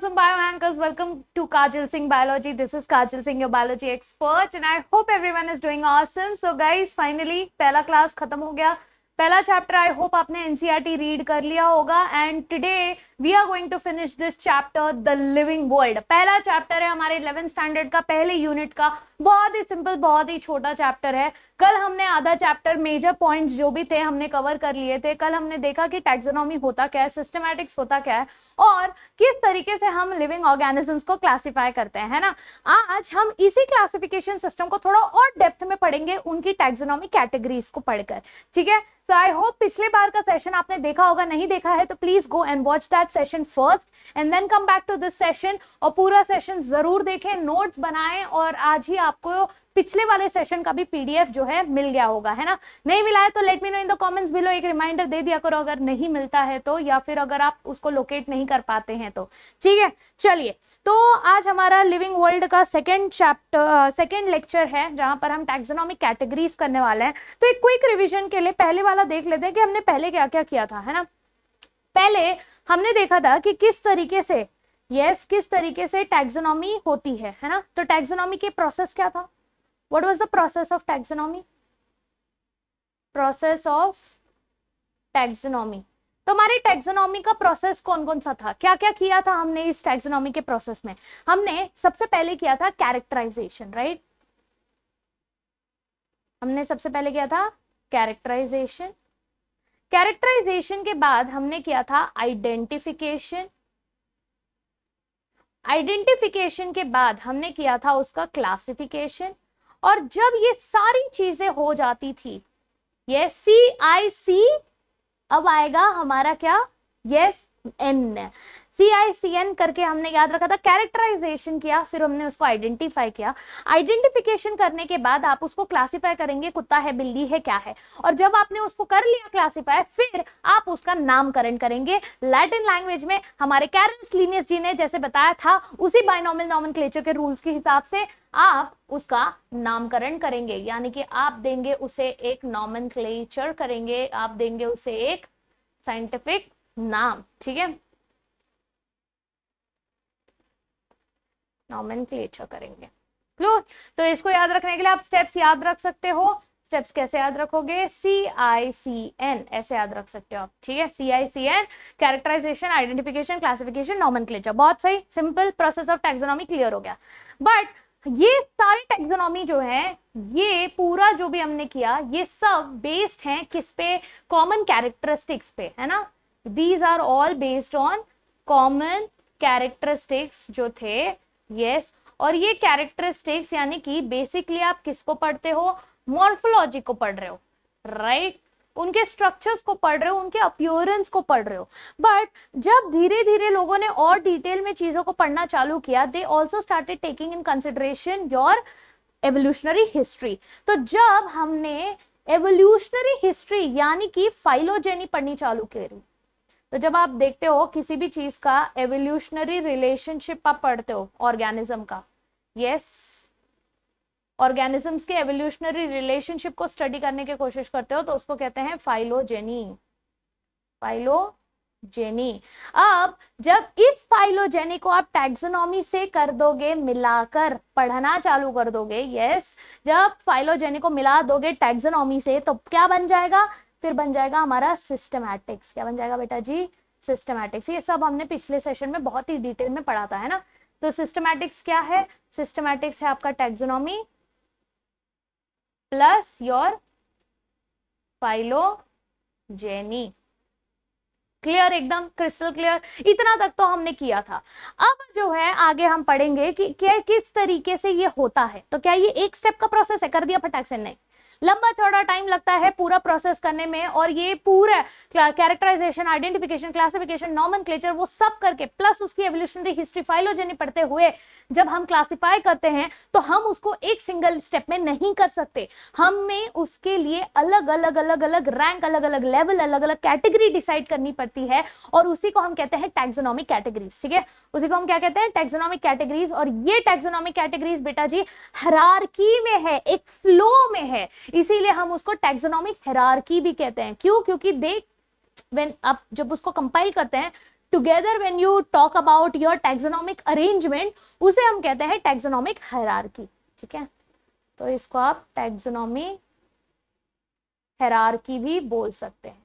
awesome bio anchors. Welcome to Kajal Singh Biology. This is Kajal Singh, your biology expert, and I hope everyone is doing awesome. So guys, finally पहला class खत्म हो गया. पहला chapter I hope आपने NCERT read कर लिया होगा and today we are going to finish this chapter the living world. पहला चैप्टर है हमारे 11th स्टैंडर्ड का, पहले यूनिट का. बहुत ही सिंपल, बहुत ही छोटा चैप्टर है. कल हमने आधा चैप्टर मेजर पॉइंट्स जो भी थे हमने कवर कर लिए थे. कल हमने देखा कि टैक्सोनॉमी होता क्या है, सिस्टमैटिक्स होता क्या है और किस तरीके से हम लिविंग ऑर्गेनिजम्स को क्लासिफाई करते हैं, है ना. आज हम इसी क्लासिफिकेशन सिस्टम को थोड़ा और डेप्थ में पढ़ेंगे, उनकी टैक्सोनॉमी कैटेगरीज को पढ़कर. ठीक है. So I hope पिछले बार का सेशन आपने देखा होगा. नहीं देखा है तो please go and watch that session first and then come back to this session और पूरा सेशन जरूर देखें, नोट्स बनाएं और आज ही आपको पिछले वाले सेशन का भी पीडीएफ जो है मिल गया होगा, है ना. नहीं मिला है तो let me know in the comments below. एक रिमाइंडर दे दिया करो अगर नहीं मिलता है तो, या फिर अगर आप उसको लोकेट नहीं कर पाते हैं तो. ठीक है. चलिए, तो आज हमारा लिविंग वर्ल्ड का सेकेंड लेक्चर है जहां पर हम टैक्सोनॉमिक कैटेगरीज करने वाले हैं. तो एक क्विक रिविजन के लिए पहले वाला देख लेते हैं कि हमने पहले क्या क्या किया था, है ना. पहले हमने देखा था कि किस तरीके से टैक्सोनॉमी होती है ना. तो टैक्सोनॉमी के प्रोसेस क्या था? What was the process of taxonomy? Process of taxonomy. तो हमारे टैक्सोनॉमी का प्रोसेस कौन कौन सा था, क्या क्या किया था हमने इस टैक्सोनॉमी के प्रोसेस में? हमने सबसे पहले किया था कैरेक्टराइजेशन, राइट. हमने सबसे पहले किया था कैरेक्टराइजेशन. कैरेक्टराइजेशन के बाद हमने किया था आइडेंटिफिकेशन. आइडेंटिफिकेशन के बाद हमने किया था उसका क्लासिफिकेशन. और जब ये सारी चीजें हो जाती थी, ये CIC अब आएगा हमारा क्या, यस N. CICN करके हमने याद रखा था. कैरेक्टराइजेशन किया, फिर हमने उसको आइडेंटिफाई किया. आइडेंटिफिकेशन करने के बाद आप उसको क्लासिफाई करेंगे, कुत्ता है, बिल्ली है, क्या है. और जब आपने उसको कर लिया क्लासिफाई, फिर आप उसका नामकरण करेंगे. लैटिन लैंग्वेज में हमारे कैरेंस लीनियस जी ने जैसे बताया था, उसी बाइनोमियल नोमेनक्लेचर के रूल्स के हिसाब से आप उसका नामकरण करेंगे. यानी कि आप देंगे उसे एक नोमेनक्लेचर करेंगे, आप देंगे उसे एक साइंटिफिक नाम. ठीक है. नोमेनक्लेचर करेंगे. तो इसको याद रखने के लिए आप स्टेप्स याद रख सकते हो. स्टेप्स कैसे याद रखोगे? CICN ऐसे याद रख सकते हो आप. ठीक है. CICN, characterisation, identification, classification, nomenclature. बहुत सही, simple process of taxonomy clear हो गया. बट ये सारी टैक्सोनॉमी जो है, ये पूरा जो भी हमने किया, ये सब बेस्ड हैं किस पे? कॉमन कैरेक्टरिस्टिक्स पे, है ना. These are all based on common characteristics जो थे, yes. और ये कैरेक्टरिस्टिक्स यानी कि बेसिकली आप किसको पढ़ते हो? मॉर्फोलॉजी को पढ़ रहे हो, राइट. उनके स्ट्रक्चर्स को पढ़ रहे हो, उनके अपीयरेंस को पढ़ रहे हो. बट जब धीरे धीरे लोगों ने और डिटेल में चीजों को पढ़ना चालू किया, they also started taking in consideration your evolutionary history. तो जब हमने एवोल्यूशनरी हिस्ट्री यानी कि फाइलोजेनी पढ़नी चालू करी, तो जब आप देखते हो किसी भी चीज का एवोल्यूशनरी रिलेशनशिप आप पढ़ते हो ऑर्गेनिज्म का, यस, ऑर्गेनिजम्स के एवोल्यूशनरी रिलेशनशिप को स्टडी करने की कोशिश करते हो, तो उसको कहते हैं फाइलोजेनी. फाइलोजेनी. अब जब इस फाइलोजेनी को आप टैक्सोनॉमी से कर दोगे, मिलाकर पढ़ना चालू कर दोगे, यस, जब फाइलोजेनी को मिला दोगे टैक्सोनॉमी से, तो क्या बन जाएगा? फिर बन जाएगा हमारा सिस्टमैटिक्स. क्या बन जाएगा बेटा जी? सिस्टमैटिक्स. ये सब हमने पिछले सेशन में बहुत ही डिटेल में पढ़ा था, है ना. तो सिस्टमैटिक्स क्या है? सिस्टमैटिक्स है आपका taxonomy plus your phylogeny. Clear, एकदम क्रिस्टल क्लियर. इतना तक तो हमने किया था. अब जो है आगे हम पढ़ेंगे कि क्या किस तरीके से ये होता है. तो क्या ये एक स्टेप का प्रोसेस है? कर दिया फटाक से? नहीं, लंबा चौड़ा टाइम लगता है पूरा प्रोसेस करने में. और ये पूरा कैरेक्टराइजेशन, आइडेंटिफिकेशन, क्लासिफिकेशन, नोमेनक्लेचर, वो सब करके प्लस उसकी एवोल्यूशनरी हिस्ट्री, फाइलोजेनी पढ़ते हुए जब हम क्लासिफाई करते हैं, तो हम उसको एक सिंगल स्टेप में नहीं कर सकते. हमें उसके लिए अलग अलग रैंक, अलग अलग लेवल, अलग अलग कैटेगरी डिसाइड करनी पड़ती है. और उसी को हम कहते हैं टैक्सोनॉमिक कैटेगरीज. ठीक है. उसी को हम क्या कहते हैं? Taxonomic categories. और ये टैक्सोनॉमिक कैटेगरीज बेटा जी हायरार्की में है, एक फ्लो में है, इसीलिए हम उसको टैक्सोनॉमिक हायरार्की भी कहते हैं. क्यों? क्योंकि देख, व्हेन आप जब उसको कंपाइल करते हैं together when you talk about your taxonomic arrangement, उसे हम कहते हैं टैक्सोनॉमिक हायरार्की। ठीक है, तो इसको आप टैक्सोनॉमी हायरार्की भी बोल सकते हैं।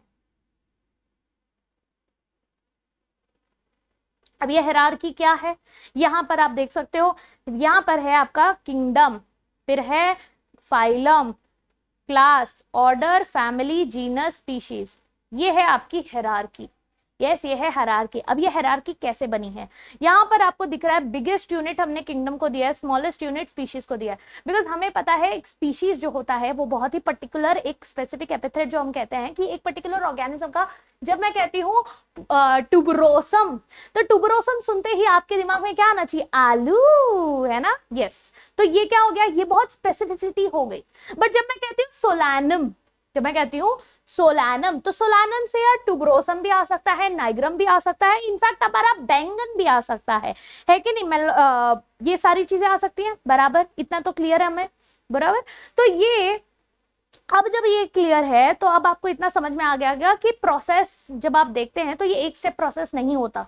अब ये हायरार्की क्या है, यहां पर आप देख सकते हो, यहां पर है आपका किंगडम, फिर है phylum, class, order, family, genus, species, ये है आपकी हायरार्की। यस, ये है हायरार्की। अब ये हायरार्की कैसे बनी है, यहाँ पर आपको दिख रहा है बिगेस्ट यूनिट हमने किंगडम को दिया है, स्मॉलेस्ट यूनिट स्पीशीज को दिया है, बिकॉज हमें पता है एक स्पीशीज जो होता है वो बहुत ही पर्टिकुलर एक स्पेसिफिक एपिथेट जो हम कहते हैं कि एक पर्टिकुलर ऑर्गेनिज्म का, जब मैं कहती हूँ ट्यूबरोसम, तो ट्यूबरोसम सुनते ही आपके दिमाग में क्या आना चाहिए, आलू, है ना। यस, तो ये क्या हो गया, ये बहुत स्पेसिफिसिटी हो गई। बट जब मैं कहती हूँ सोलैनम, जब मैं कहती हूँ सोलैनम, तो सोलैनम से यार ट्यूबरोसम भी आ सकता है, नाइग्रम भी आ सकता है, इनफैक्ट हमारा बैंगन भी आ सकता है कि नहीं। ये सारी चीजें आ सकती हैं, बराबर, इतना तो क्लियर है हमें, बराबर। तो ये अब जब ये क्लियर है तो अब आपको इतना समझ में आ गया कि प्रोसेस जब आप देखते हैं तो ये एक स्टेप प्रोसेस नहीं होता,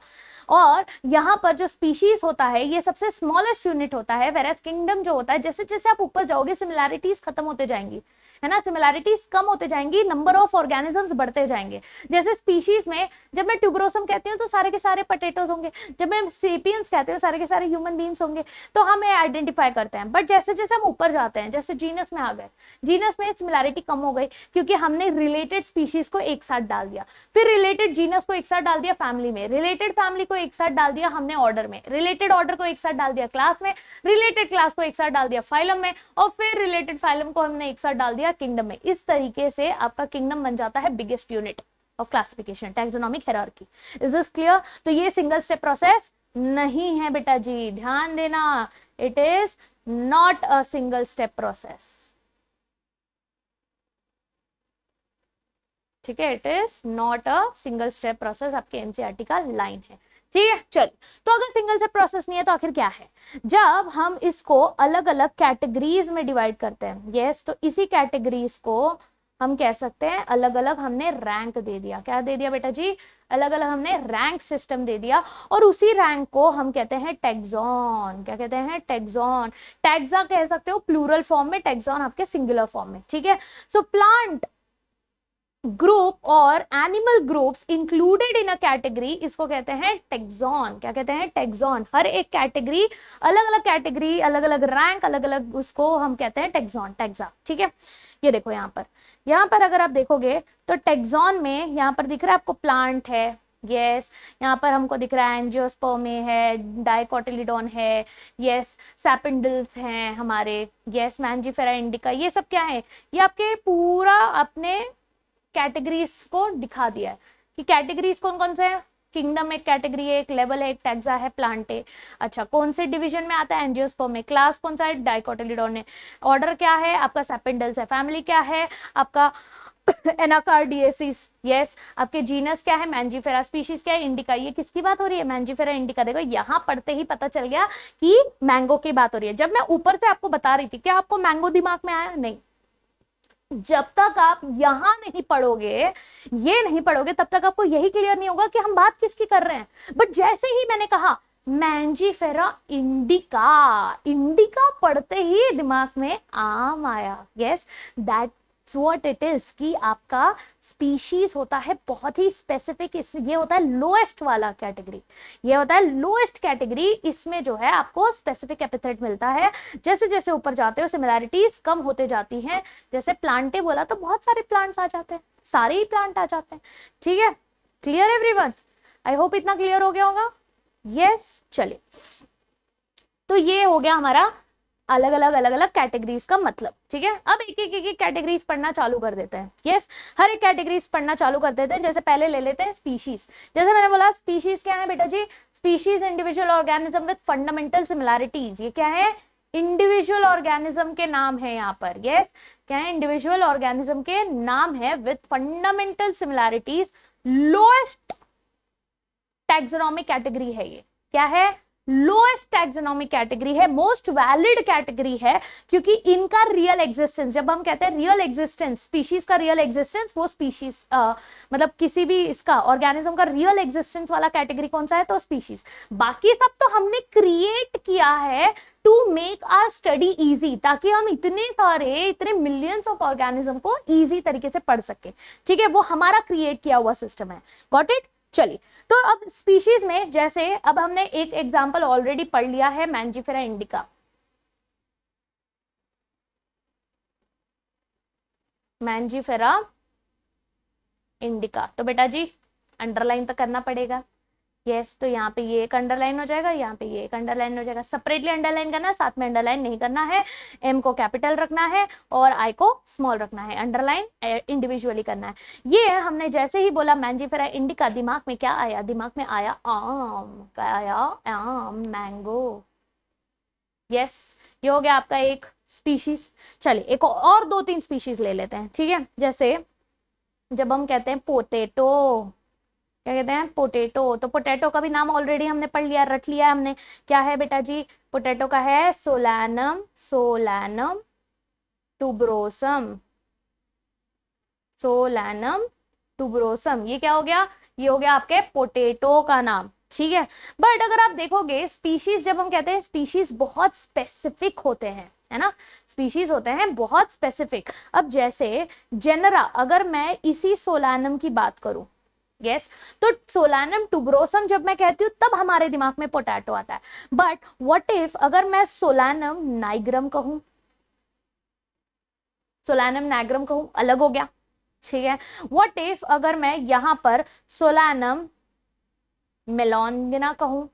और यहाँ पर जो स्पीशीज होता है ये सबसे स्मॉलेस्ट यूनिट होता है, वेरएस किंगडम जो होता है, जैसे जैसे आप ऊपर जाओगे सिमिलैरिटीज खत्म होते जाएंगी, है ना, सिमिलैरिटीज कम होते जाएंगी, नंबर ऑफ ऑर्गेनिजम्स बढ़ते जाएंगे। जैसे स्पीशीज में जब मैं ट्यूबरोसम कहती हूँ तो सारे के सारे पोटैटोज होंगे, जब मैं सेपियंस कहती हूँ सारे के सारे ह्यूमन बींग्स होंगे, तो हम आइडेंटिफाई करते हैं। बट जैसे जैसे हम ऊपर जाते हैं, जैसे जीनस में आ गए, जीनस में सिमिलैरिटी कम हो गई क्योंकि हमने रिलेटेड स्पीशीज को एक साथ डाल दिया, फिर रिलेटेड जीनस को एक साथ डाल दिया फैमिली में, रिलेटेड फैमिली को एक साथ डाल दिया हमने ऑर्डर में, रिलेटेड ऑर्डर को एक साथ डाल दिया क्लास में, रिलेटेड क्लास को एक साथ डाल दिया फाइलम में, और फिर रिलेटेड फाइलम को हमने एक साथ डाल दिया किंगडम में। इस तरीके से आपका किंगडम बन जाता है biggest unit of classification, taxonomic hierarchy. Is this clear? तो ये सिंगल स्टेप प्रोसेस नहीं है बेटा जी, ध्यान देना, it is not a single step process. ठीक है, it is not a single step process, आपके एनसीईआरटी का लाइन है। ठीक है, चल, तो अगर सिंगल स्टेप प्रोसेस नहीं है तो आखिर क्या है, जब हम इसको अलग अलग कैटेगरीज में डिवाइड करते हैं, यस, तो इसी कैटेगरीज को हम कह सकते हैं अलग अलग हमने रैंक दे दिया। क्या दे दिया बेटा जी, अलग अलग हमने रैंक सिस्टम दे दिया, और उसी रैंक को हम कहते हैं टैक्सॉन। क्या कहते हैं, टैक्सॉन। टैक्सा कह सकते हो प्लूरल फॉर्म में, टैक्सॉन आपके सिंगुलर फॉर्म में। ठीक है, सो प्लांट ग्रुप और animal groups included in a category, इसको कहते हैं टैक्सॉन। क्या कहते हैं, टैक्सॉन। हर एक कैटेगरी, अलग अलग कैटेगरी, अलग अलग रैंक, अलग अलग, उसको हम कहते हैं टैक्सॉन, टैक्सा। ठीक है, ये देखो यहाँ पर अगर आप देखोगे तो टैक्सॉन में यहाँ पर दिख रहा है आपको प्लांट है, यस, यहाँ पर हमको दिख रहा है एंजियोस्पर्म है, डाइकोटिलीडोन है, यस, सैपिंडल्स हैं हमारे, यस, मैंजीफेरा इंडिका, ये सब क्या है, ये आपके पूरा अपने कैटेगरीज को दिखा दिया है कि कैटेगरीज कौन कौन से हैं। किंगडम एक कैटेगरी है, एक लेवल है, एक टैक्सा है, प्लांट है। अच्छा, कौन से डिवीजन में आता है, एंजियोस्पर्म में। क्लास कौन सा है, डाइकोटिलीडोन है। ऑर्डर क्या है आपका, सैपिंडल्स है। फैमिली क्या है आपका, एनाकार्डियेसिस, यस। आपके जीनस क्या है, मैंजीफेरा। स्पीशीज क्या है, इंडिका। ये किसकी बात हो रही है, मैंजीफेरा इंडिका। देखो यहाँ पढ़ते ही पता चल गया कि मैंगो की बात हो रही है। जब मैं ऊपर से आपको बता रही थी, क्या आपको मैंगो दिमाग में आया, नहीं। जब तक आप यहां नहीं पढ़ोगे, ये नहीं पढ़ोगे, तब तक आपको यही क्लियर नहीं होगा कि हम बात किसकी कर रहे हैं। बट जैसे ही मैंने कहा मैंजीफेरा इंडिका, इंडिका पढ़ते ही दिमाग में आम आया। Yes, that's what it is कि आपका स्पीशीज होता है बहुत ही स्पेसिफिक। ये होता है लोएस्ट वाला कैटेगरी, ये होता है लोएस्ट कैटेगरी। इसमें जो है आपको स्पेसिफिक एपिथेट मिलता है। जैसे जैसे ऊपर जाते हो सिमिलैरिटीज कम होते जाती हैं। जैसे प्लांटे बोला तो बहुत सारे प्लांट्स आ जाते हैं, सारे ही प्लांट आ जाते हैं। ठीक है, क्लियर एवरीवन? आई होप इतना क्लियर हो गया होगा। यस, चलिए, तो ये हो गया हमारा अलग अलग कैटेगरीज का मतलब। ठीक है, अब एक एक कैटेगरीज पढ़ना चालू कर देते हैं। यस, हर एक कैटेगरीज पढ़ना चालू कर देते हैं। जैसे पहले ले लेते हैं स्पीशीज। जैसे मैंने बोला स्पीशीज क्या है बेटा जी, species individual organism with fundamental similarities. ये क्या है, इंडिविजुअल ऑर्गेनिज्म के नाम है यहाँ पर। यस, क्या है, इंडिविजुअल ऑर्गेनिज्म के नाम है with fundamental similarities. Lowest taxonomic category है ये। क्या है, लोएस्ट टैक्सोनॉमिक कैटेगरी है, मोस्ट वैलिड कैटेगरी है, क्योंकि इनका रियल एग्जिस्टेंस, जब हम कहते हैं रियल एग्जिस्टेंस, स्पीशीज का रियल एग्जिस्टेंस, वो स्पीशीज मतलब किसी भी इसका ऑर्गेनिज्म का रियल एग्जिस्टेंस वाला कैटेगरी कौन सा है, तो स्पीशीज। बाकी सब तो हमने क्रिएट किया है to make our study easy, ताकि हम इतने मिलियंस ऑफ ऑर्गेनिज्म को इजी तरीके से पढ़ सके। ठीक है, वो हमारा क्रिएट किया हुआ सिस्टम है। Got it. चलिए, तो अब स्पीशीज में जैसे अब हमने एक एग्जांपल ऑलरेडी पढ़ लिया है, मैंजीफेरा इंडिका। मैंजीफेरा इंडिका, तो बेटा जी अंडरलाइन तो करना पड़ेगा। यस, तो यहाँ पे ये एक अंडरलाइन हो जाएगा, यहाँ पे ये एक अंडरलाइन हो जाएगा। सेपरेटली अंडरलाइन करना है, साथ में अंडरलाइन नहीं करना है। एम को कैपिटल रखना है और आई को स्मॉल रखना है, अंडरलाइन इंडिविजुअली करना है। ये हमने जैसे ही बोला मैंजीफेरा इंडिका, दिमाग में क्या आया, दिमाग में आया आम। क्या आया, आम, मैंगो। यस, ये हो गया आपका एक स्पीशीज। चलिए एक और 2-3 स्पीशीज ले लेते हैं। ठीक है, जैसे जब हम कहते हैं पोटैटो, क्या कहते हैं, पोटैटो, तो पोटैटो का भी नाम ऑलरेडी हमने पढ़ लिया, रट लिया हमने। क्या है बेटा जी, पोटैटो का है सोलानम, सोलानम टुबरोसम, सोलानम टुबरोसम। ये क्या हो गया, ये हो गया आपके पोटैटो का नाम। ठीक है, बट अगर आप देखोगे स्पीशीज, जब हम कहते हैं स्पीशीज बहुत स्पेसिफिक होते हैं, है ना, स्पीशीज होते हैं बहुत स्पेसिफिक। अब जैसे जेनरा, अगर मैं इसी सोलानम की बात करूं, यस, तो सोलानम टुबरोसम जब मैं कहती हूँ तब हमारे दिमाग में पोटैटो आता है। बट व्हाट इफ अगर मैं सोलानम नाइग्रम कहूं, सोलानम नाइग्रम कहूं, अलग हो गया। ठीक है, व्हाट इफ अगर मैं यहां पर सोलानम मेलोंगिना कहूं,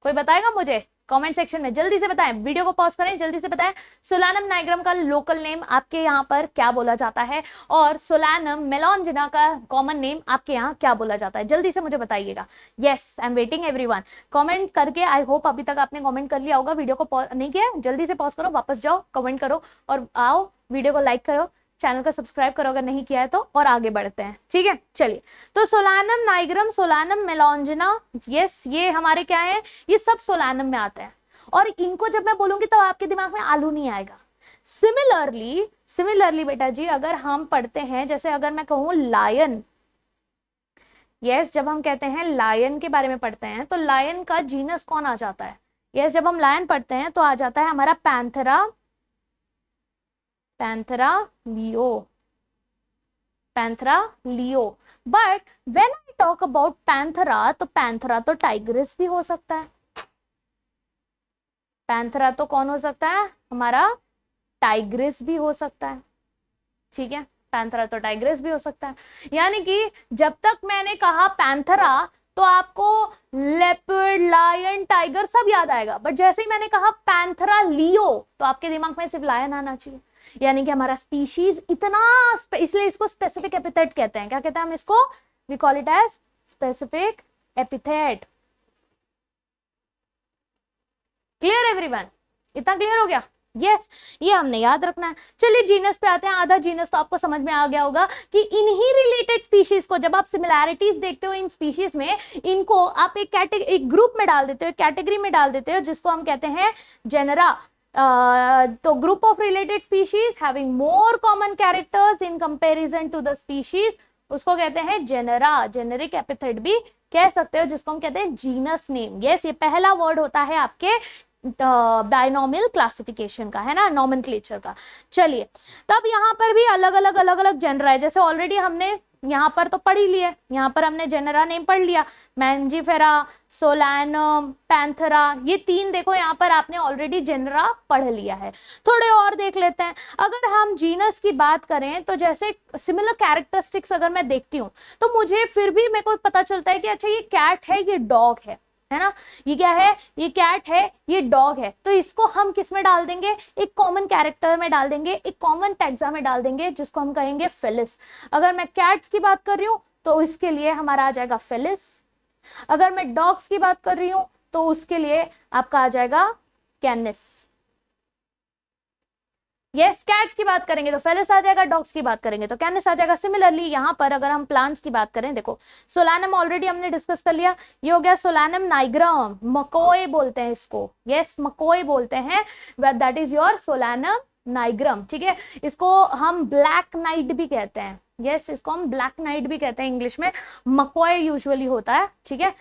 कोई बताएगा मुझे कमेंट सेक्शन में, जल्दी से बताएं, वीडियो को पॉज करें, जल्दी से बताएं सोलानम नाइग्रम का लोकल नेम आपके यहाँ पर क्या बोला जाता है, और सोलानम मेलोंजिना का कॉमन नेम आपके यहाँ क्या बोला जाता है, जल्दी से मुझे बताइएगा। Yes, I am waiting everyone, comment करके। आई होप अभी तक आपने कमेंट कर लिया होगा, वीडियो को पॉज नहीं किया, जल्दी से पॉज करो, वापस जाओ, कमेंट करो और आओ वीडियो को लाइक करो, चैनल को सब्सक्राइब करो अगर नहीं किया है तो, और आगे बढ़ते हैं। ठीक है, चलिए, तो सोलानम नाइग्रम, सोलानम मेलोंजिना, यस, ये हमारे क्या है, ये सब सोलानम में आते हैं। और इनको जब मैं बोलूंगी तो आपके दिमाग में आलू नहीं आएगा। सिमिलरली बेटा जी, अगर हम पढ़ते हैं, जैसे अगर मैं कहूं लायन, यस, जब हम कहते हैं लायन के बारे में पढ़ते हैं, तो लायन का जीनस कौन आ जाता है, यस, जब हम लायन पढ़ते हैं तो आ जाता है हमारा Panthera, Panthera leo, Panthera leo. But when I talk about Panthera, तो पैंथेरा तो टाइग्रिस भी हो सकता है, पैंथेरा तो कौन हो सकता है, हमारा टाइग्रिस भी हो सकता है। ठीक है, पैंथेरा तो टाइग्रिस भी हो सकता है। यानी कि जब तक मैंने कहा पैंथेरा तो आपको लेपर्ड, लायन, टाइगर सब याद आएगा, बट जैसे ही मैंने कहा पैंथेरा लियो तो आपके दिमाग में सिर्फ लायन आना चाहिए। यानी कि हमारा स्पीशीज इतना, इसलिए इसको स्पेसिफिक एपिथेट कहते हैं। क्या कहते हैं हम इसको, we call it as specific epithet. Clear everyone, इतना क्लियर हो गया। यस, ये हमने याद रखना है। चलिए जीनस पे आते हैं। आधा जीनस तो आपको समझ में आ गया होगा कि इन्हीं रिलेटेड स्पीशीज को जब आप सिमिलैरिटीज देखते हो इन स्पीशीज में, इनको आप एक ग्रुप में डाल देते हो, कैटेगरी में डाल देते हो, जिसको हम कहते हैं जेनरा। तो group of related species having more common characters in comparison to the species, उसको कहते हैं जेनरा। जेनेरिक एपिथेट भी कह सकते हो, जिसको हम कहते हैं जीनस नेम। यस, ये पहला वर्ड होता है आपके बाइनोमियल क्लासिफिकेशन का, है ना, नॉमेनक्लेचर का। चलिए, तब यहाँ पर भी अलग अलग जेनरा है। जैसे ऑलरेडी हमने यहाँ पर तो पढ़ ही लिए, यहाँ पर हमने जेनरा नेम पढ़ लिया, मैंजीफेरा, सोलानम, पैंथेरा, ये 3 देखो यहाँ पर आपने ऑलरेडी जेनरा पढ़ लिया है। थोड़े और देख लेते हैं। अगर हम जीनस की बात करें तो जैसे सिमिलर कैरेक्टरिस्टिक्स अगर मैं देखती हूँ तो मुझे फिर भी मेरे को पता चलता है कि अच्छा ये कैट है, ये डॉग है ना, ये क्या है, ये कैट है, ये डॉग है। तो इसको हम किस में डाल देंगे, एक कॉमन कैरेक्टर में डाल देंगे, एक कॉमन टैक्सा में डाल देंगे, जिसको हम कहेंगे फेलिस। अगर मैं कैट्स की बात कर रही हूँ तो इसके लिए हमारा आ जाएगा फेलिस। अगर मैं डॉग्स की बात कर रही हूँ तो उसके लिए आपका आ जाएगा कैनिस। यस, कैट्स की बात करेंगे तो फेलिस आ जाएगा, डॉग्स की बात करेंगे तो कैनिस आ जाएगा। सिमिलरली यहाँ पर अगर हम प्लांट्स की बात करें, देखो सोलानम ऑलरेडी हमने डिस्कस कर लिया, ये हो गया सोलानम नाइग्रम, मकोए बोलते हैं इसको, यस मकोए बोलते हैं, that is your solanum nigrum, ठीक है। इसको हम ब्लैक नाइट भी कहते हैं, यस इसको हम ब्लैक नाइट भी कहते हैं इंग्लिश में, मकोए यूजुअली होता है, ठीक है।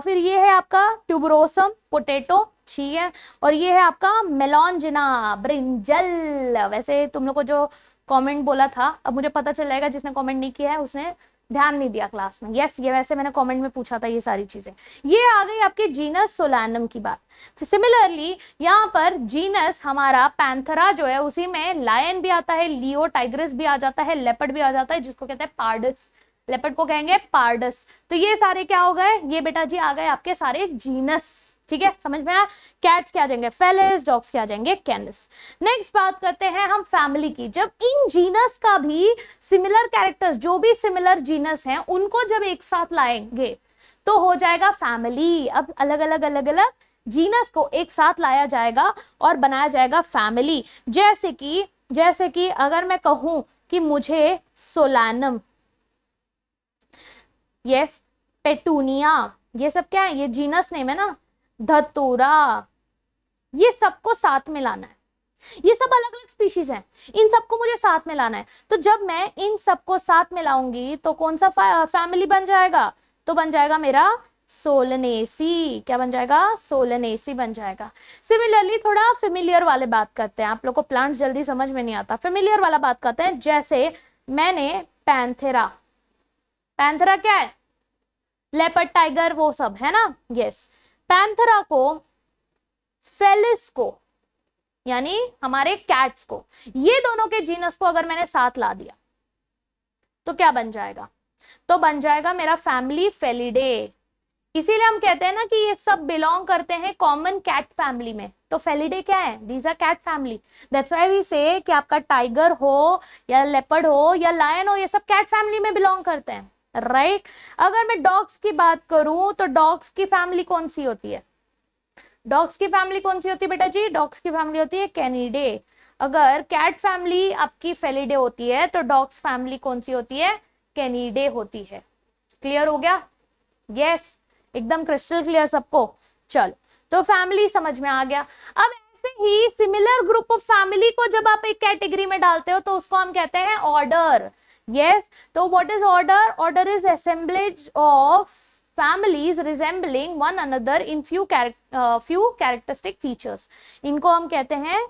फिर ये है आपका ट्यूबरोसम पोटैटो, ठीक है, और ये है आपका मेलॉन्जिना ब्रिंजल। वैसे तुम लोग को जो कमेंट बोला था, अब मुझे पता चल जाएगा जिसने कमेंट नहीं किया है उसने ध्यान नहीं दिया क्लास में, यस ये वैसे मैंने कमेंट में पूछा था ये सारी चीजें। ये आ गई आपके जीनस सोलानम की बात। सिमिलरली यहाँ पर जीनस हमारा पैंथरा जो है उसी में लायन भी आता है, लियो टाइग्रिस भी आ जाता है, लेपर्ड भी आ जाता है, जिसको कहते हैं पार्डस, लेपर्ड को कहेंगे पार्डस। तो ये सारे क्या हो गए, ये बेटा जी आ गए आपके सारे जीनस, ठीक है समझ में आया। कैट्स क्या आ जाएंगे फेलिस, डॉग्स क्या आ जाएंगे कैनिस। नेक्स्ट बात करते हैं हम फैमिली की। जब इन जीनस का भी सिमिलर कैरेक्टर्स, जो भी सिमिलर जीनस हैं उनको जब एक साथ लाएंगे तो हो जाएगा फैमिली। अब अलग अलग जीनस को एक साथ लाया जाएगा और बनाया जाएगा फैमिली। जैसे कि अगर मैं कहूं कि मुझे सोलानम, यस पेटूनिया, ये सब क्या है, ये जीनस नेम है ना, धतूरा, ये सबको साथ में लाना है। ये सब अलग अलग स्पीशीज हैं, इन सबको मुझे साथ में लाना है। तो जब मैं इन सबको साथ में लाऊंगी तो कौन सा फैमिली बन जाएगा, तो बन जाएगा मेरा सोलनेसी। क्या बन जाएगा, सोलनेसी बन जाएगा। सिमिलरली थोड़ा फेमिलियर वाले बात करते हैं, आप लोग को प्लांट्स जल्दी समझ में नहीं आता, फेमिलियर वाला बात करते हैं। जैसे मैंने पैंथेरा, पैंथेरा क्या है, लेपर्ड टाइगर वो सब है ना, यस। पैंथेरा को, फेलिस को, यानी हमारे कैट्स को, ये दोनों के जीनस को अगर मैंने साथ ला दिया तो क्या बन जाएगा, तो बन जाएगा मेरा फैमिली फेलिडे। इसीलिए हम कहते हैं ना कि ये सब बिलोंग करते हैं कॉमन कैट फैमिली में। तो फेलिडे क्या है, these are cat family, that's why we say कि आपका टाइगर हो या लेपर्ड हो या लायन हो, ये सब कैट फैमिली में बिलोंग करते हैं, राइट। अगर मैं डॉग्स की बात करूं तो डॉग्स की फैमिली कौन सी होती है, डॉग्स की फैमिली कौन सी होती है बेटा जी, डॉग्स की फैमिली होती है कैनिडे। अगर कैट फैमिली आपकी फेलिडे होती है तो डॉग्स फैमिली कौन सी होती है, कैनिडे होती है। क्लियर हो गया, यस एकदम क्रिस्टल क्लियर सबको। चलो तो फैमिली समझ में आ गया। अब ऐसे ही सिमिलर ग्रुप ऑफ फैमिली को जब आप एक कैटेगरी में डालते हो तो उसको हम कहते हैं ऑर्डर, yes तो what is order is assemblage of families resembling one another in few characteristic features, इनको हम कहते हैं,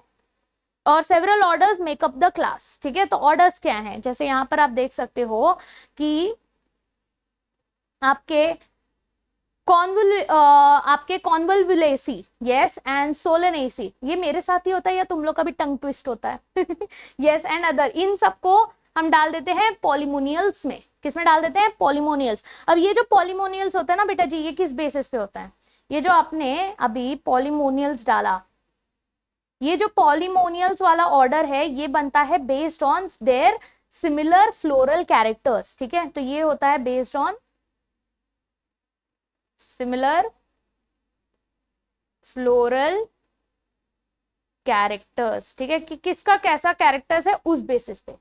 और several orders make up the class, ठीक है। तो orders क्या हैं, जैसे यहां पर आप देख सकते हो कि आपके कॉन्वोल्वुलेसी, यस एंड सोलनेसी, ये मेरे साथ ही होता है या तुम लोग का भी टंग ट्विस्ट होता है, यस एंड अदर, इन सबको हम डाल देते हैं पॉलीमोनियल्स में। किस में डाल देते हैं, पॉलीमोनियल्स। अब ये जो पॉलीमोनियल्स होता है ना बेटा जी, ये किस बेसिस पे होता है, ये जो आपने अभी पॉलीमोनियल्स डाला, ये जो पॉलीमोनियल्स वाला ऑर्डर है ये बनता है based on their similar floral characters, ठीक है। तो ये होता है based on similar floral characters, ठीक है, कि किसका कैसा कैरेक्टर्स है उस बेसिस पे।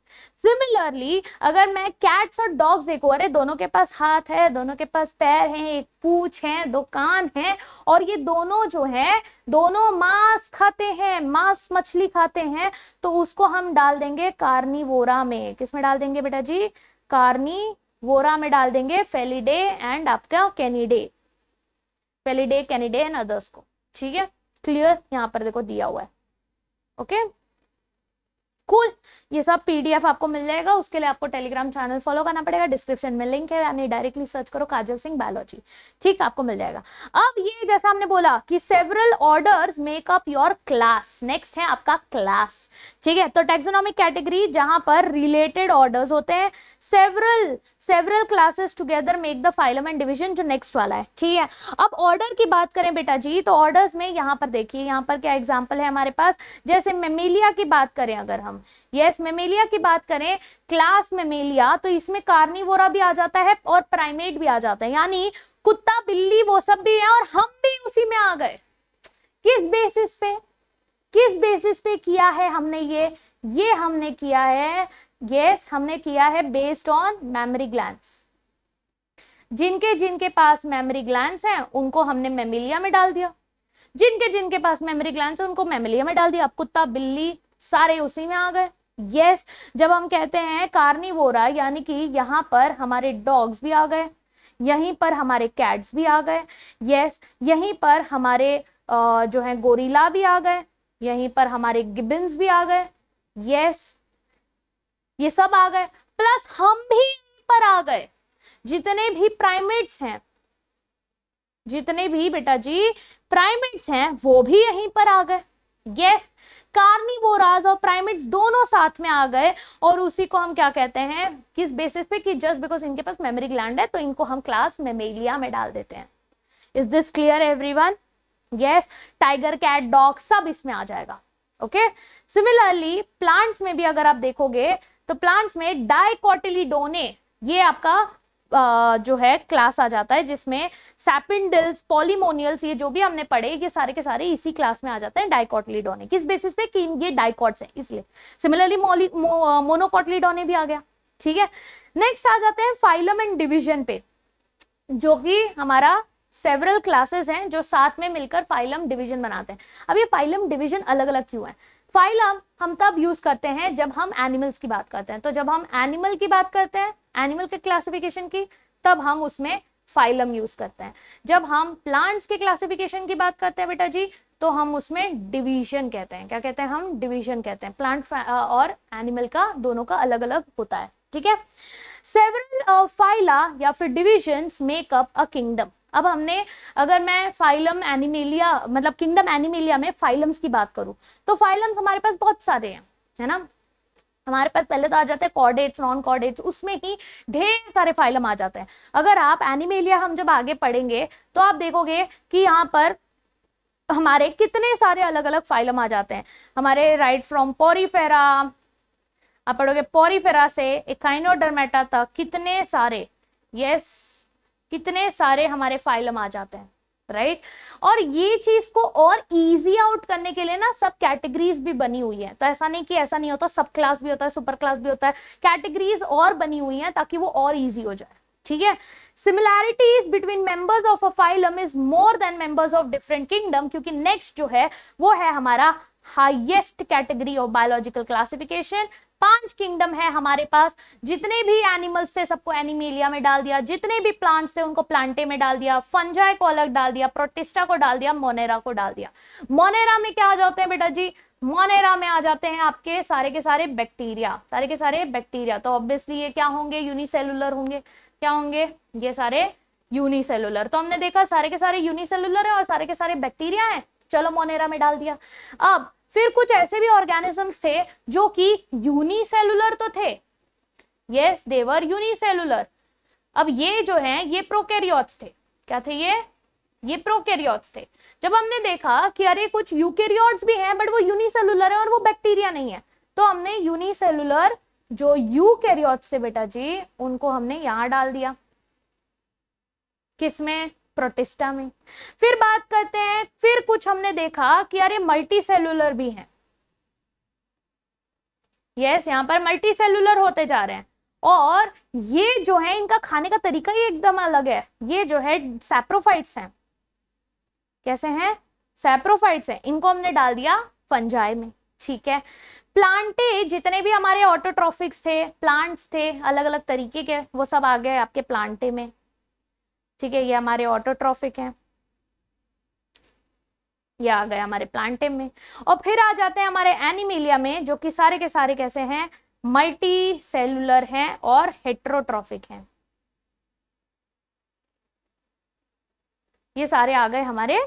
सिमिलरली अगर मैं कैट्स और डॉग्स देखूं, अरे दोनों के पास हाथ है, दोनों के पास पैर हैं, एक पूंछ है, दो कान है, और ये दोनों जो है दोनों मांस खाते हैं, मांस मछली खाते हैं, तो उसको हम डाल देंगे कार्निवोरा में। किस में डाल देंगे बेटा जी, कार्निवोरा में डाल देंगे फेलिडे एंड आपका Canidae, Felidae Canidae and others को, ठीक है। क्लियर, यहाँ पर देखो दिया हुआ है, ओके कूल। ये सब पीडीएफ आपको मिल जाएगा, उसके लिए आपको टेलीग्राम चैनल फॉलो करना पड़ेगा, डिस्क्रिप्शन में लिंक है, यानी डायरेक्टली सर्च करो काजल सिंह बायोलॉजी, ठीक आपको मिल जाएगा। अब ये जैसा हमने बोला कि several orders make up your class, next है आपका क्लास, ठीक है। तो टैक्सोनॉमिक कैटेगरी जहां पर रिलेटेड ऑर्डर्स होते हैं, several classes together make the phylum and division, जो नेक्स्ट वाला है, ठीक है। अब ऑर्डर की बात करें बेटा जी, तो ऑर्डर्स में यहाँ पर देखिए, यहाँ पर क्या एग्जाम्पल है हमारे पास, जैसे मेमेलिया की बात करें अगर हम, यस मेमेलिया की बात करें, क्लास मेमेलिया, तो इसमें कार्निवोरा भी आ जाता है और प्राइमेट भी आ जाता है, यानी कुत्ता बिल्ली वो सब भी है और हम भी उसी में आ गए। किस बेसिस पे, किस बेसिस पे किया है हमने ये, ये हमने किया है, यस हमने किया है बेस्ड ऑन मेमोरी ग्लैंड्स। जिनके जिनके पास मेमोरी ग्लैंड्स हैं उनको हमने मेमिलिया में डाल दिया, जिनके जिनके पास मेमोरी ग्लैंड्स हैं उनको मेमिलिया में डाल दिया। अब कुत्ता बिल्ली सारे उसी में आ गए। यस जब हम कहते हैं कार्निवोरा यानी कि यहाँ पर हमारे डॉग्स भी आ गए, यहीं पर हमारे कैट्स भी आ गए, यस यहीं पर हमारे जो है गोरिल्ला भी आ गए, यहीं पर हमारे गिबन्स भी आ गए, यस ये सब आ गए, प्लस हम भी यहीं पर आ गए। जितने भी प्राइमेट्स हैं, जितने भी बेटा जी प्राइमेट्स हैं वो भी यहीं पर आ गए। यस कार्निवोरास और प्राइमेट्स दोनों साथ में आ गए, और उसी को हम क्या कहते हैं, किस बेसिस पे, कि जस्ट बिकॉज इनके पास मेमोरी ग्लैंड है तो इनको हम क्लास मेमेलिया में डाल देते हैं। Is this clear everyone? Yes tiger cat dog सब इसमें आ जाएगा। ओके सिमिलरली प्लांट्स में भी अगर आप देखोगे तो प्लांट्स में डाइकोटिलीडोने ये आपका जो है क्लास आ जाता है, जिसमें सैपिंडिल्स पॉलीमोनियल्स ये जो भी हमने पढ़े ये सारे के सारे इसी क्लास में आ जाते हैं डाइकोटिलीडोने। किस बेसिस पे, कि ये डाइकॉट्स है इसलिए। सिमिलरली मोनोकोटिलीडोने भी आ गया। ठीक है नेक्स्ट आ जाते हैं फाइलम एंड डिवीजन पे, जो कि हमारा सेवरल क्लासेस हैं जो साथ में मिलकर फाइलम डिवीजन बनाते हैं। अब ये फाइलम डिवीजन अलग अलग क्यों है? फाइलम हम तब यूज करते हैं जब हम एनिमल्स की बात करते हैं, तो जब हम एनिमल की बात करते हैं, एनिमल के क्लासिफिकेशन की, तब हम उसमें फाइलम यूज करते हैं। जब हम प्लांट्स के क्लासिफिकेशन की बात करते हैं बेटा जी, तो हम उसमें डिवीजन कहते हैं। क्या कहते हैं हम? डिवीजन कहते हैं। प्लांट और एनिमल का दोनों का अलग अलग होता है। ठीक है सेवरल फाइला या फिर divisions make up a kingdom. अब हमने, अगर मैं फाइलम एनिमेलिया मतलब किंगडम एनिमेलिया में फाइलम्स की बात करूं, तो फाइलम्स हमारे पास बहुत सारे हैं, है ना। हमारे पास पहले तो आ जाते हैं कॉर्डेट्स, नॉन कॉर्डेट्स, उसमें ही ढेर सारे फाइलम आ जाते हैं। अगर आप एनिमेलिया हम जब आगे पढ़ेंगे तो आप देखोगे कि यहाँ पर हमारे कितने सारे अलग अलग फाइलम आ जाते हैं। हमारे राइट फ्रॉम पोरीफेरा, आप पढ़ोगे पोरीफेरा से एकाइनोडर्मेटा तक कितने सारे, यस कितने सारे हमारे फाइलम आ जाते हैं, राइट। और ये चीज को और इजी आउट करने के लिए ना सब कैटेगरीज भी बनी हुई है। तो ऐसा नहीं कि ऐसा नहीं होता, सब क्लास भी होता है, सुपर क्लास भी होता है, कैटेगरीज और बनी हुई है ताकि वो और इजी हो जाए। ठीक है similarities between members of a phylum is more than members of different kingdom, क्योंकि नेक्स्ट जो है वो है हमारा highest category of biological classification. 5 kingdom है हमारे पास। जितने भी एनिमल्स थे सबको एनिमेलिया में डाल दिया, जितने भी प्लांट्स थे उनको प्लांटे में डाल दिया, फंजाई को अलग डाल दिया, प्रोटिस्टा को डाल दिया, मोनेरा को डाल दिया। मोनेरा में क्या आ जाते हैं बेटा जी? मोनेरा में आ जाते हैं आपके सारे के सारे बैक्टीरिया, सारे के सारे बैक्टीरिया। तो ऑब्वियसली ये क्या होंगे? यूनिसेलुलर होंगे। क्या होंगे? ये सारे यूनिसेलुलर। तो हमने देखा सारे के सारे यूनिसेलुलर है और सारे के सारे बैक्टीरिया है, चलो मोनेरा में डाल दिया। अब फिर कुछ ऐसे भी ऑर्गेनिजम्स थे जो कि यूनिसेलुलर तो थे, यस दे वर यूनिसेलुलर। अब ये जो हैं ये प्रोकैरियोट्स थे। क्या थे ये प्रोकैरियोट्स थे। जब हमने देखा कि अरे कुछ यूकैरियोट्स भी हैं बट वो यूनिसेलुलर है और वो बैक्टीरिया नहीं है, तो हमने यूनिसेलुलर जो यूकैरियोट्स थे बेटा जी उनको हमने यहां डाल दिया। किसमें? प्रोटिस्टा में। फिर बात करते हैं, फिर कुछ हमने देखा कि अरे मल्टी सेलुलर भी हैं। यस यहाँ पर मल्टी सेलुलर होते जा रहे हैं, और ये जो है इनका खाने का तरीका ही एकदम अलग है। ये जो है सैप्रोफाइट्स हैं। कैसे हैं? सैप्रोफाइट्स हैं। इनको हमने डाल दिया फंजाई में। ठीक है प्लांटे जितने भी हमारे ऑटोट्रॉफिक्स थे, प्लांट्स थे अलग अलग तरीके के, वो सब आ गए आपके प्लांटे में। ठीक है ये हमारे ऑटोट्रॉफिक हैं, ये आ गए हमारे प्लांटिम में। और फिर आ जाते हैं हमारे एनिमेलिया में, जो कि सारे के सारे कैसे हैं? मल्टी सेलुलर हैं और हेट्रोट्रॉफिक हैं। ये सारे आ गए हमारे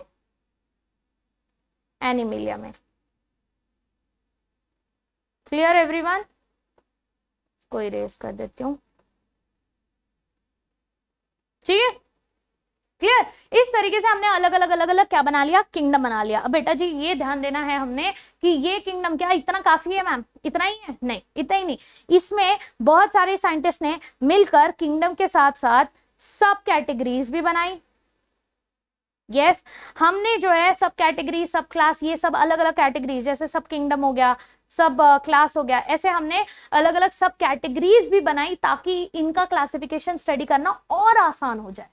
एनिमेलिया में। Clear everyone? इसको इरेज कर देती हूँ। ठीक है क्लियर। इस तरीके से हमने अलग अलग क्या बना लिया? किंगडम बना लिया। अब बेटा जी ये ध्यान देना है हमने कि ये किंगडम क्या इतना काफी है मैम? इतना ही है? नहीं इतना ही नहीं, इसमें बहुत सारे साइंटिस्ट ने मिलकर किंगडम के साथ साथ सब कैटेगरीज भी बनाई। यस हमने जो है सब कैटेगरी, सब क्लास, ये सब अलग अलग कैटेगरीज, जैसे सब किंगडम हो गया, सब क्लास हो गया, ऐसे हमने अलग अलग सब कैटेगरीज भी बनाई ताकि इनका क्लासिफिकेशन स्टडी करना और आसान हो जाए।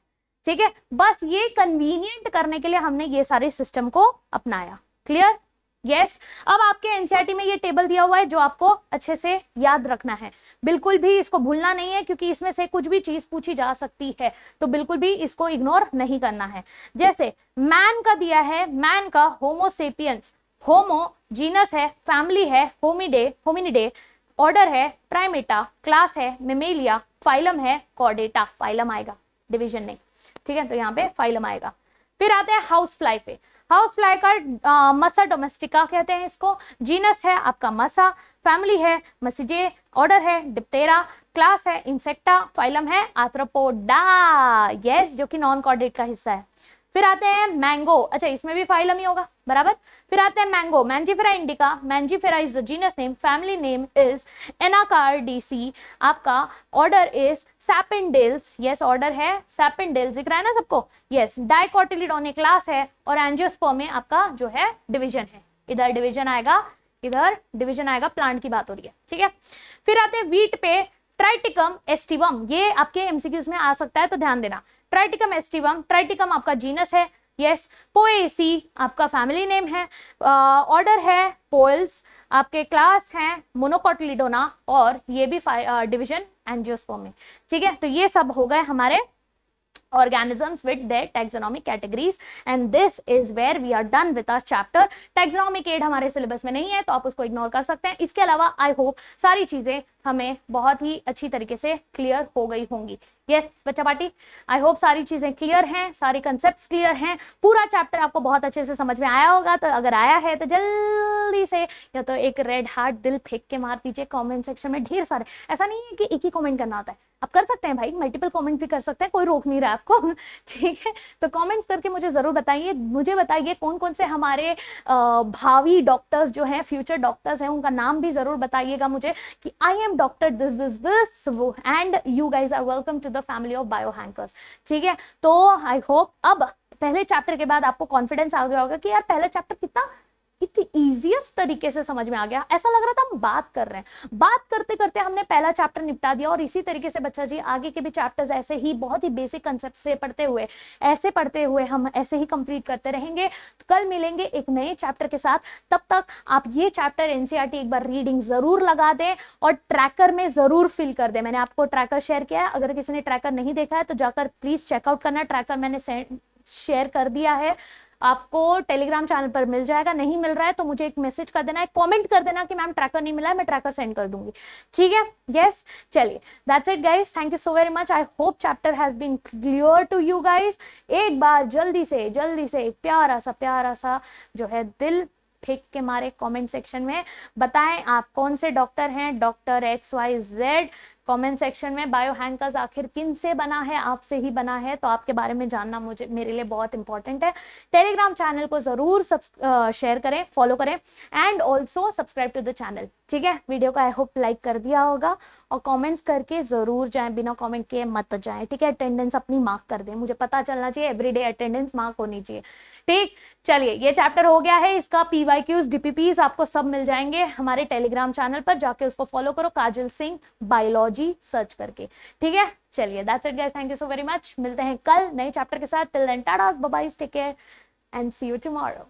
ठीक है, बस ये कन्वीनियंट करने के लिए हमने ये सारे सिस्टम को अपनाया। क्लियर? यस। अब आपके एनसीईआरटी में ये टेबल दिया हुआ है जो आपको अच्छे से याद रखना है, बिल्कुल भी इसको भूलना नहीं है, क्योंकि इसमें से कुछ भी चीज पूछी जा सकती है, तो बिल्कुल भी इसको इग्नोर नहीं करना है। जैसे मैन का दिया है, मैन का होमोसेपियंस, होमो जीनस है, फैमिली है होमिनिडे, ऑर्डर है प्राइमेटा, क्लास है मेमेलिया, फाइलम है कॉर्डेटा, फाइलम आएगा, डिवीजन नहीं। ठीक है, तो यहाँ पे फाइलम आएगा। फिर आते हैं हाउस फ्लाई पे। हाउस फ्लाई का मसा डोमेस्टिका कहते हैं इसको, जीनस है आपका मसा, फैमिली है मसिजे, ऑर्डर है डिप्टेरा, क्लास है इंसेक्टा, फाइलम है आर्थ्रोपोडा, यस, जो कि नॉन कॉर्डेट का हिस्सा है। फिर आते हैं मैंगो, अच्छा इसमें भी फाइलम ही होगा, बराबर। फिर आते हैं mango, Mangifera indica, Mangifera is the genus name, family name is Anacardiaceae, आपका order is Sapindales, yes order है सैपिंडेल्स, दिख रहा है ना सबको, यस। डाइकोटिलिडोने क्लास है, और एंजियोस्पर्म में आपका जो है डिवीजन है, इधर डिवीजन आएगा, इधर डिवीजन आएगा, प्लांट की बात हो रही है। ठीक है, फिर आते हैं वीट पे, ट्राइटिकम एस्टिवम, ये आपके एमसीक्यूज में आ सकता है तो ध्यान देना। ट्राइटिकम एस्टिवम, ट्राइटिकम आपका जीनस है, यस। पोएसी आपका फैमिली नेम है, ऑर्डर है पोल्स, आपके क्लास हैं मोनोकोटिलिडोना, और ये भी डिवीजन एंजियोस्पर्म में। ठीक है, तो ये सब हो गए हमारे organisms with their taxonomic categories, and this is where we are done with our chapter. taxonomic aid हमारे सिलेबस में नहीं है तो आप उसको इग्नोर कर सकते हैं। इसके अलावा आई होप सारी चीजें हमें बहुत ही अच्छी तरीके से क्लियर हो गई होंगी। यस बच्चा पार्टी, आई होप सारी चीजें क्लियर हैं, सारे कंसेप्ट्स क्लियर हैं, पूरा चैप्टर आपको बहुत अच्छे से समझ में आया होगा। तो अगर आया है तो जल्दी से या तो एक रेड हार्ट दिल फेंक के मार दीजिए कमेंट सेक्शन में, ढेर सारे, ऐसा नहीं है कि एक ही कमेंट करना होता है, आप कर सकते हैं भाई, मल्टीपल कमेंट भी कर सकते हैं, कोई रोक नहीं रहा आपको। ठीक है, तो कमेंट्स करके मुझे जरूर बताइए, मुझे बताइए कौन कौन से हमारे भावी डॉक्टर्स जो हैं, फ्यूचर डॉक्टर्स हैं, उनका नाम भी जरूर बताइएगा मुझे कि I am doctor this this this and you guys are welcome to the family of bio hankers. ठीक है, तो आई होप अब पहले चैप्टर के बाद आपको कॉन्फिडेंस आ गया होगा कि यार पहला चैप्टर कितना इतनी इजीएस्ट तरीके से समझ में आ गया, ऐसा लग रहा था हम बात कर रहे हैं, बात करते करते हमने पहला चैप्टर निपटा दिया। और इसी तरीके से बच्चा जी आगे के भी चैप्टर्स ऐसे ही बहुत ही बेसिक कंसेप्ट से पढ़ते हुए हम ऐसे ही कंप्लीट करते रहेंगे। तो कल मिलेंगे एक नए चैप्टर के साथ, तब तक आप ये चैप्टर एनसीईआरटी एक बार रीडिंग जरूर लगा दें और ट्रैकर में जरूर फिल कर दें। मैंने आपको ट्रैकर शेयर किया है, अगर किसी ने ट्रैकर नहीं देखा है तो जाकर प्लीज चेकआउट करना, ट्रैकर मैंने शेयर कर दिया है, आपको टेलीग्राम चैनल पर मिल जाएगा। नहीं मिल रहा है तो मुझे एक मैसेज कर देना, एक कमेंट कर देना कि मैम ट्रैकर नहीं मिला है, मैं ट्रैकर सेंड कर दूंगी। ठीक है, यस, चलिए that's it guys, thank you so very much, I hope chapter has been clear to you guys. एक बार जल्दी से प्यारा सा जो है दिल फेंक के मारे कमेंट सेक्शन में, बताएं आप कौन से डॉक्टर हैं, डॉक्टर XYZ। कमेंट सेक्शन में बायो हैंकर्स आखिर किन से बना है, आपसे ही बना है, तो आपके बारे में जानना मेरे लिए बहुत इंपॉर्टेंट है। टेलीग्राम चैनल को जरूर शेयर करें, फॉलो करें and also subscribe to the channel. ठीक है, वीडियो को आई होप लाइक कर दिया होगा और कमेंट्स करके जरूर जाएं, बिना कमेंट किए मत जाएं। ठीक है, अटेंडेंस अपनी मार्क कर दें, मुझे पता चलना चाहिए, एवरीडे अटेंडेंस मार्क होनी चाहिए। ठीक, चलिए ये चैप्टर हो गया है, इसका PYQs DPPs आपको सब मिल जाएंगे हमारे टेलीग्राम चैनल पर, जाके उसको फॉलो करो, काजल सिंह बायोलॉजी सर्च करके। ठीक है, चलिए that's it guys, thank you so very much, मिलते हैं कल नए चैप्टर के साथ। Till then tata, bye bye, take care and see you tomorrow.